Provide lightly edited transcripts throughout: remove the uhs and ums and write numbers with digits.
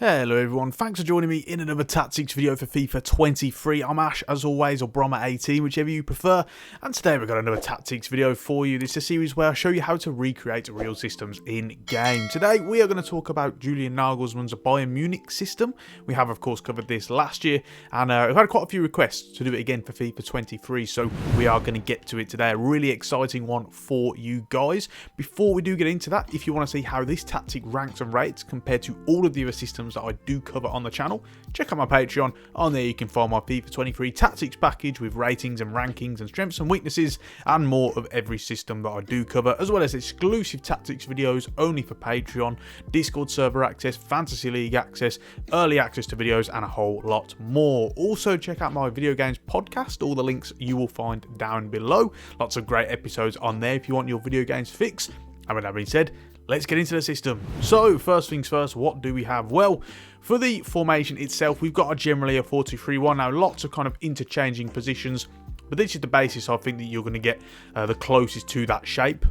Hello everyone, thanks for joining me in another tactics video for FIFA 23. I'm Ash as always, or Brommer18, whichever you prefer, and today we've got another tactics video for you. This is a series where I show you how to recreate real systems in game. Today we are going to talk about Julian Naglesmann's Bayern Munich system. We have of course covered this last year, and we've had quite a few requests to do it again for FIFA 23, so we are going to get to it today. A really exciting one for you guys. Before we do get into that, if you want to see how this tactic ranks and rates compared to all of the other systems that I do cover on the channel, check out my Patreon. On there you can find my FIFA 23 tactics package with ratings and rankings and strengths and weaknesses and more of every system that I do cover, as well as exclusive tactics videos only for Patreon, Discord server access, Fantasy League access, early access to videos, and a whole lot more. Also check out my video games podcast. All the links you will find down below. Lots of great episodes on there if you want your video games fix. And with that being said, let's get into the system. So first things first, what do we have? Well, for the formation itself, we've got generally a 4-2-3-1. Now lots of kind of interchanging positions, but this is the basis I think that you're going to get the closest to that shape.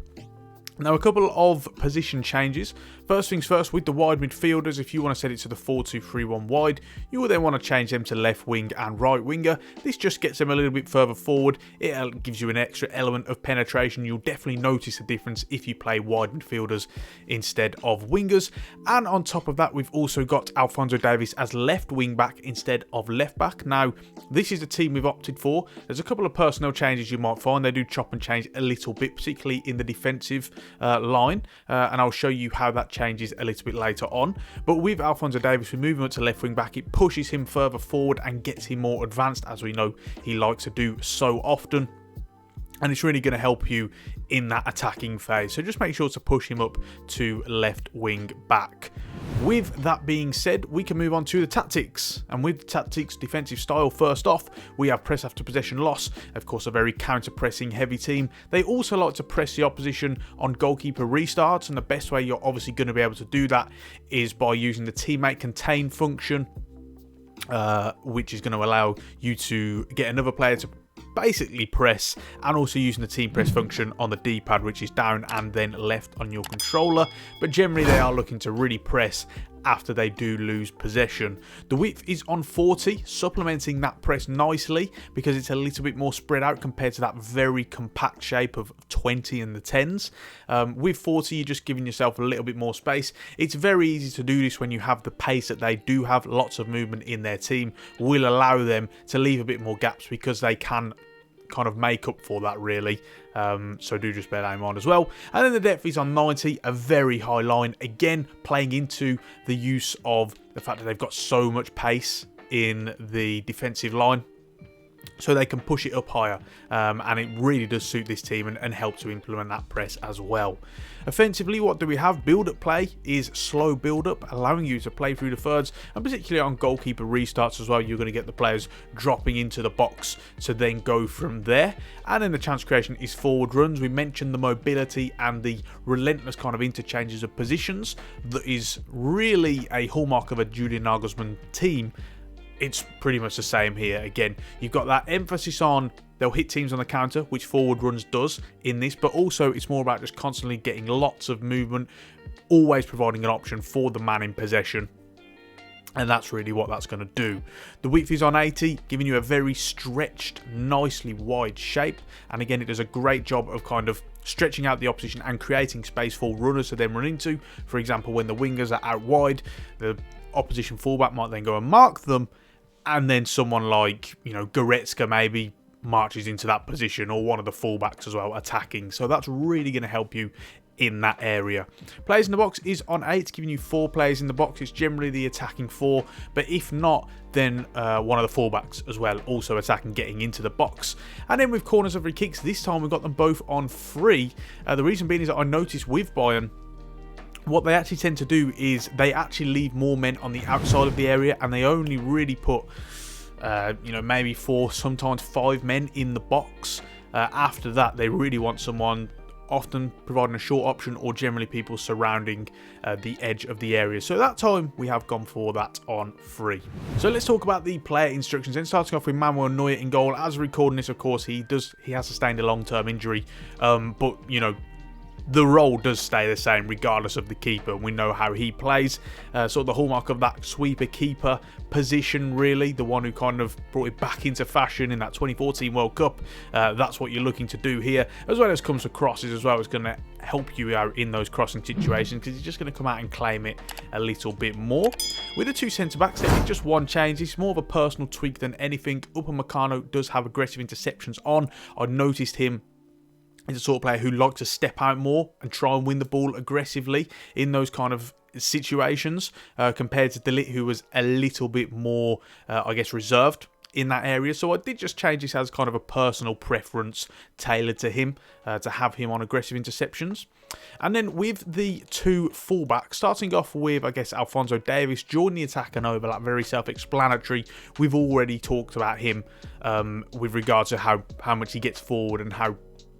Now a couple of position changes. First things first, with the wide midfielders, if you want to set it to the 4-2-3-1 wide, you will then want to change them to left wing and right winger. This just gets them a little bit further forward. It gives you an extra element of penetration. You'll definitely notice a difference if you play wide midfielders instead of wingers. And on top of that, we've also got Alphonso Davies as left wing back instead of left back. Now, this is the team we've opted for. There's a couple of personnel changes you might find. They do chop and change a little bit, particularly in the defensive line, and I'll show you how that changes a little bit later on. But with Alphonso Davies, we move him up to left wing back. It pushes him further forward and gets him more advanced, as we know he likes to do so often. And it's really going to help you in that attacking phase. So just make sure to push him up to left wing back. With that being said, we can move on to the tactics. And with the tactics defensive style, first off, we have press after possession loss. Of course, a very counter-pressing heavy team. They also like to press the opposition on goalkeeper restarts. And the best way you're obviously going to be able to do that is by using the teammate contain function, which is going to allow you to get another player to basically press, and also using the team press function on the D-pad, which is down and then left on your controller. But generally they are looking to really press after they do lose possession. The width is on 40, supplementing that press nicely because it's a little bit more spread out compared to that very compact shape of 20 and the 10s. With 40, you're just giving yourself a little bit more space. It's very easy to do this when you have the pace that they do have. Lots of movement in their team will allow them to leave a bit more gaps because they can kind of make up for that, really. So do just bear that in mind as well. And then the depth is on 90, a very high line, again playing into the use of the fact that they've got so much pace in the defensive line, so they can push it up higher, and it really does suit this team and help to implement that press as well. Offensively, what do we have? Build-up play is slow build-up, allowing you to play through the thirds, and particularly on goalkeeper restarts as well, you're going to get the players dropping into the box to then go from there. And then the chance creation is forward runs. We mentioned the mobility and the relentless kind of interchanges of positions that is really a hallmark of a Julian Naglesmann team. It's pretty much the same here. Again, you've got that emphasis on they'll hit teams on the counter, which forward runs does in this, but also it's more about just constantly getting lots of movement, always providing an option for the man in possession. And that's really what that's going to do. The width is on 80, giving you a very stretched, nicely wide shape. And again, it does a great job of kind of stretching out the opposition and creating space for runners to then run into. For example, when the wingers are out wide, the opposition fullback might then go and mark them, and then someone like, Goretzka maybe marches into that position, or one of the fullbacks as well attacking. So that's really going to help you in that area. Players in the box is on 8, giving you 4 players in the box. It's generally the attacking 4, but if not, then one of the fullbacks as well, also attacking, getting into the box. And then with corners and free kicks, this time we've got them both on 3. The reason being is that I noticed with Bayern, what they actually tend to do is they actually leave more men on the outside of the area, and they only really put, maybe 4, sometimes 5 men in the box. After that, they really want someone often providing a short option, or generally people surrounding the edge of the area. So that time we have gone for that on 3. So let's talk about the player instructions. Then starting off with Manuel Neuer in goal. As recording this, of course, he has sustained a long-term injury, but the role does stay the same regardless of the keeper. We know how he plays, sort of the hallmark of that sweeper keeper position, really, the one who kind of brought it back into fashion in that 2014 World Cup. That's what you're looking to do here, as well as comes for crosses as well. It's going to help you out in those crossing situations because he's just going to come out and claim it a little bit more. With the two centre-backs, there's just one change. It's more of a personal tweak than anything. Upamecano does have aggressive interceptions on. I noticed him. He's a sort of player who likes to step out more and try and win the ball aggressively in those kind of situations compared to De Ligt, who was a little bit more, I guess, reserved in that area. So I did just change this as kind of a personal preference tailored to him, to have him on aggressive interceptions. And then with the two fullbacks, starting off with, I guess, Alphonso Davies, joining the attack and overlap, very self-explanatory. We've already talked about him with regards to how much he gets forward and how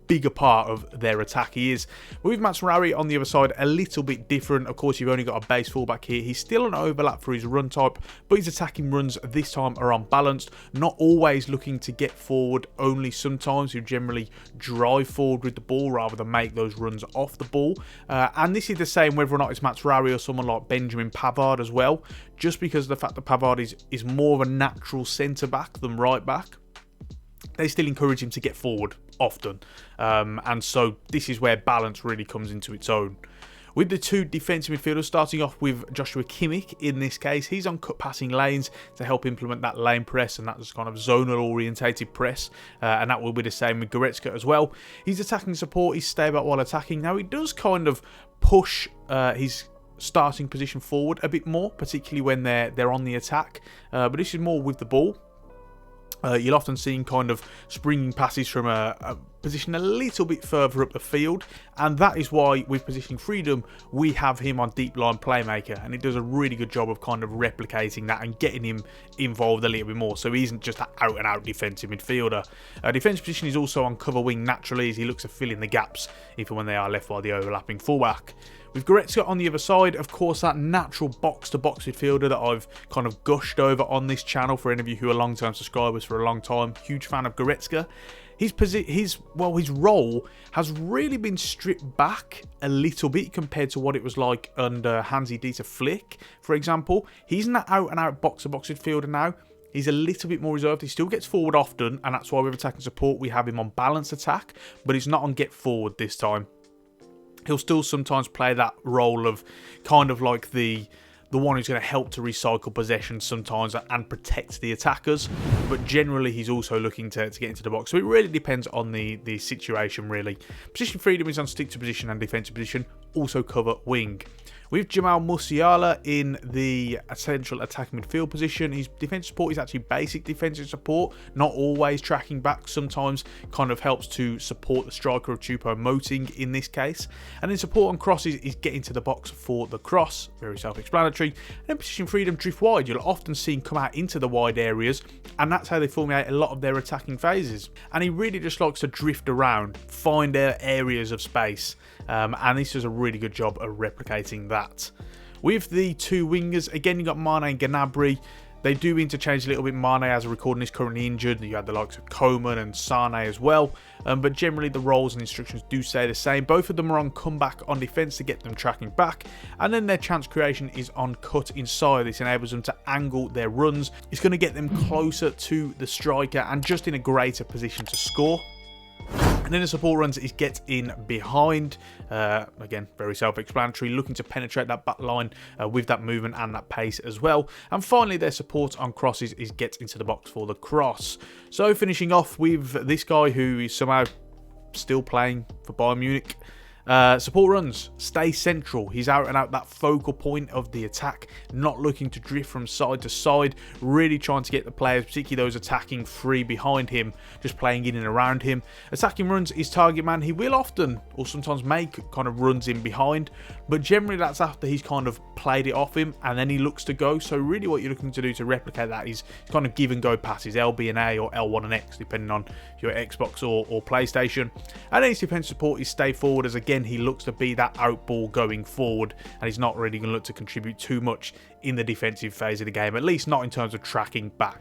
bigger part of their attack he is. With Matsurawi on the other side, a little bit different. Of course, you've only got a base fullback here. He's still an overlap for his run type, but his attacking runs this time are unbalanced. Not always looking to get forward, only sometimes. You generally drive forward with the ball rather than make those runs off the ball. And this is the same whether or not it's Matsurawi or someone like Benjamin Pavard as well. Just because of the fact that Pavard is more of a natural centre-back than right-back, they still encourage him to get forward often, and so this is where balance really comes into its own. With the two defensive midfielders, starting off with Joshua Kimmich in this case, he's on cut passing lanes to help implement that lane press and that kind of zonal orientated press, and that will be the same with Goretzka as well. His attacking support is stay back while attacking. Now he does kind of push his starting position forward a bit more, particularly when they're on the attack, but this is more with the ball. You'll often see him kind of springing passes from a position a little bit further up the field, and that is why with positioning freedom we have him on deep line playmaker, and it does a really good job of kind of replicating that and getting him involved a little bit more, so he isn't just an out and out defensive midfielder. Defensive position is also on cover wing naturally, as he looks to fill in the gaps even when they are left by the overlapping fullback. With Goretzka on the other side, of course, that natural box-to-box midfielder that I've kind of gushed over on this channel for any of you who are long-term subscribers for a long time. Huge fan of Goretzka. His role has really been stripped back a little bit compared to what it was like under Hansi-Dieter Flick, for example. He's an out-and-out box-to-box midfielder now. He's a little bit more reserved. He still gets forward often, and that's why with attacking support we have him on balanced attack, but he's not on get forward this time. He'll still sometimes play that role of kind of like the one who's going to help to recycle possession sometimes and protect the attackers, but generally he's also looking to get into the box. So it really depends on the situation, really. Position freedom is on stick to position and defensive position, also cover wing. With Jamal Musiala in the essential attacking midfield position, his defensive support is actually basic defensive support, not always tracking back, sometimes kind of helps to support the striker of Choupo-Moting in this case. And then support on crosses is getting to the box for the cross, very self-explanatory. And then position freedom, drift wide, you'll often see him come out into the wide areas, and that's how they formulate a lot of their attacking phases. And he really just likes to drift around, find areas of space, and this does a really good job of replicating that. With the two wingers, again you've got Mane and Gnabry. They do interchange a little bit. Mane, as a recording, is currently injured. You had the likes of Coman and Sane as well. But generally the roles and instructions do stay the same. Both of them are on comeback on defence to get them tracking back. And then their chance creation is on cut inside. This enables them to angle their runs. It's going to get them closer to the striker and just in a greater position to score. And then the support runs is get in behind. Again, very self-explanatory, looking to penetrate that back line with that movement and that pace as well. And finally, their support on crosses is get into the box for the cross. So finishing off with this guy who is somehow still playing for Bayern Munich. Support runs, stay central. He's out and out that focal point of the attack, not looking to drift from side to side, really trying to get the players, particularly those attacking, free behind him, just playing in and around him. Attacking runs is target man. He will often or sometimes make kind of runs in behind, but generally that's after he's kind of played it off him and then he looks to go. So really what you're looking to do to replicate that is kind of give and go passes, LB and A or L1 and X, depending on your Xbox or PlayStation. And then his defensive support is stay forward, as again he looks to be that out ball going forward, and he's not really going to look to contribute too much in the defensive phase of the game, at least not in terms of tracking back.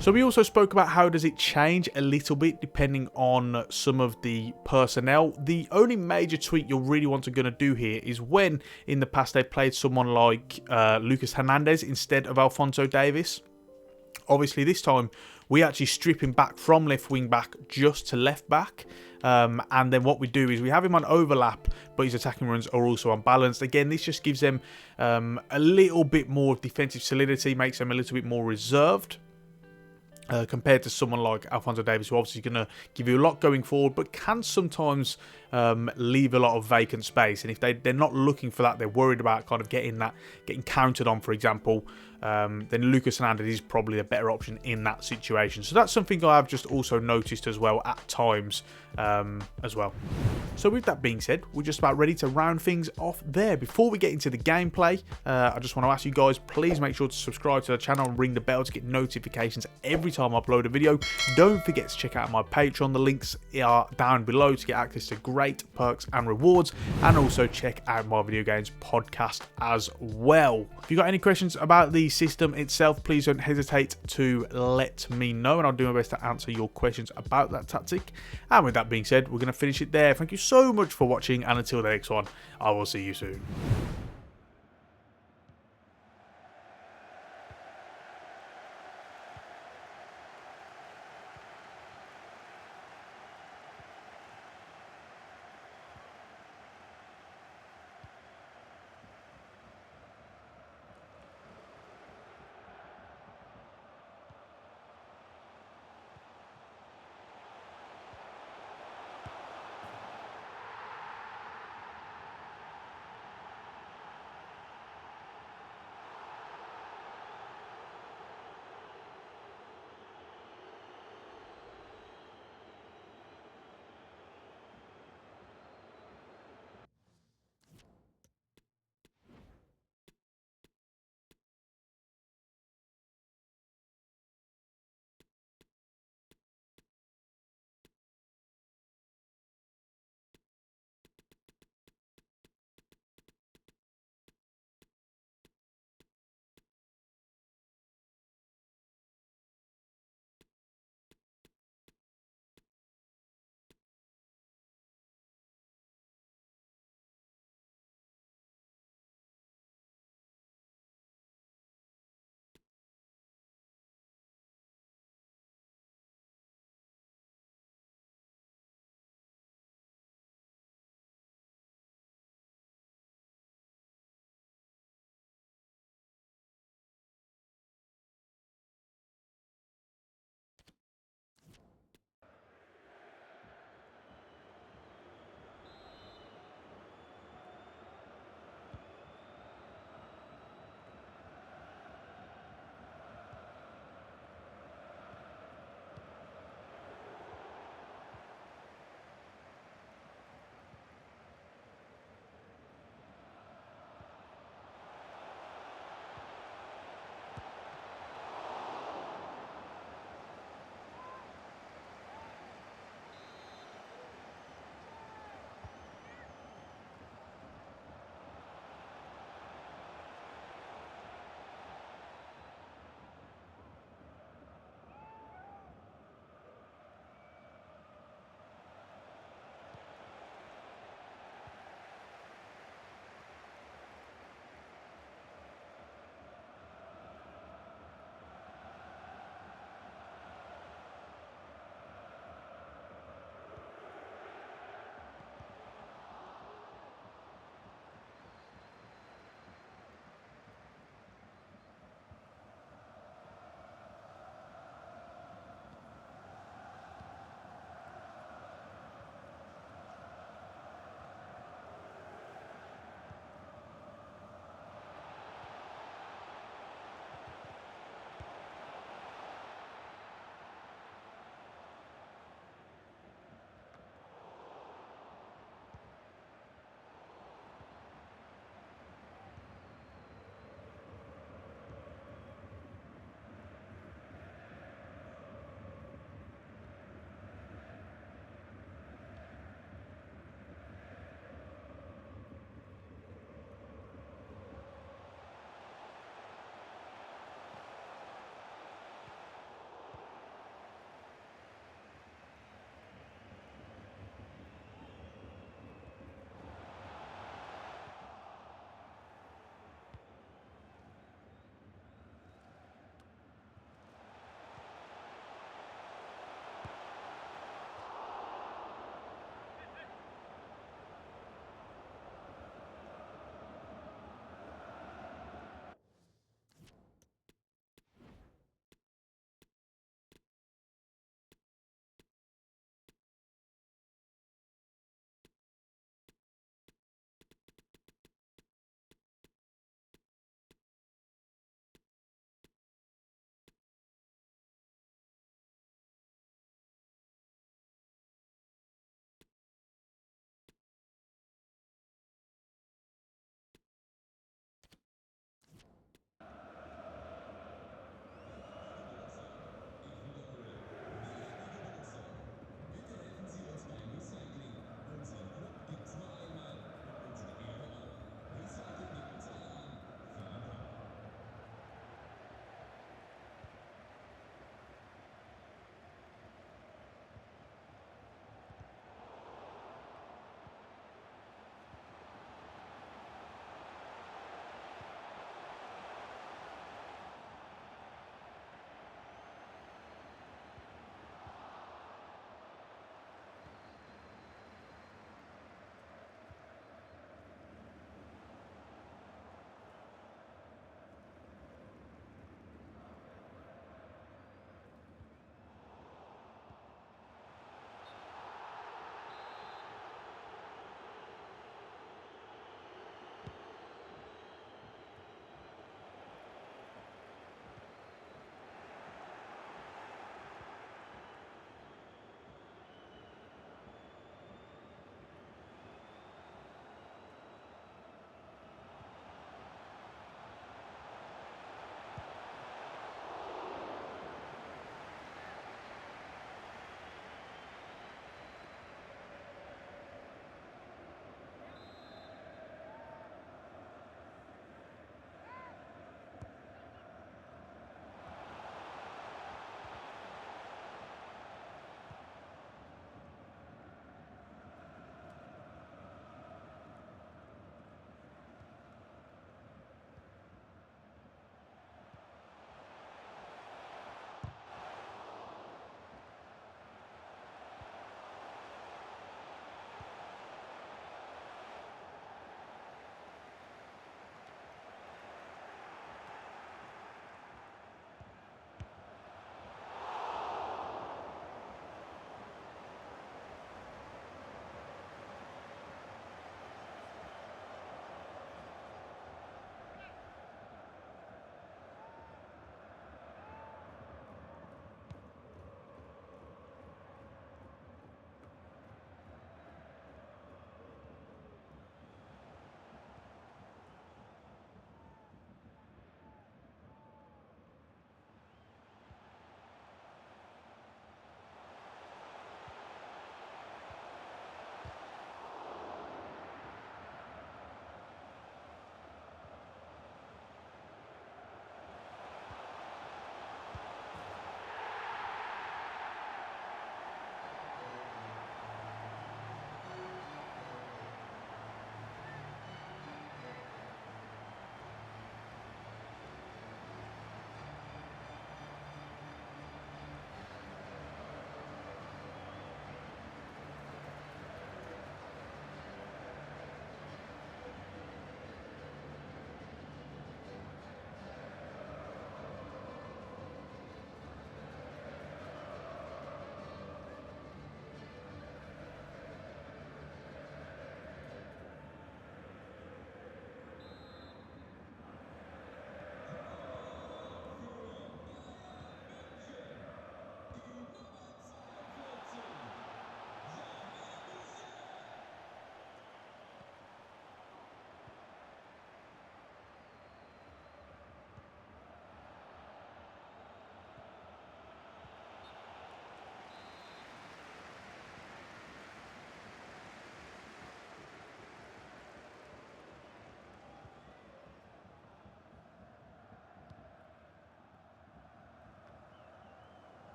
So we also spoke about how does it change a little bit depending on some of the personnel. The only major tweak you'll really want to do here is when in the past they played someone like Lucas Hernandez instead of Alphonso Davies. Obviously this time we actually strip him back from left wing back just to left back. And then what we do is we have him on overlap, but his attacking runs are also unbalanced. Again, this just gives them a little bit more defensive solidity, makes them a little bit more reserved. Compared to someone like Alphonso Davies, who obviously is going to give you a lot going forward, but can sometimes leave a lot of vacant space. And if they're not looking for that, they're worried about kind of getting countered on, for example, then Lucas Hernandez is probably a better option in that situation. So that's something I've just also noticed as well at times as well. So with that being said, we're just about ready to round things off there. Before we get into the gameplay, I just want to ask you guys, please make sure to subscribe to the channel and ring the bell to get notifications every time I upload a video. Don't forget to check out my Patreon. The links are down below to get access to great perks and rewards, and also check out my video games podcast as well. If you've got any questions about the system itself, please don't hesitate to let me know, and I'll do my best to answer your questions about that tactic. And with that being said, we're going to finish it there. Thank you so much for watching, and until the next one, I will see you soon.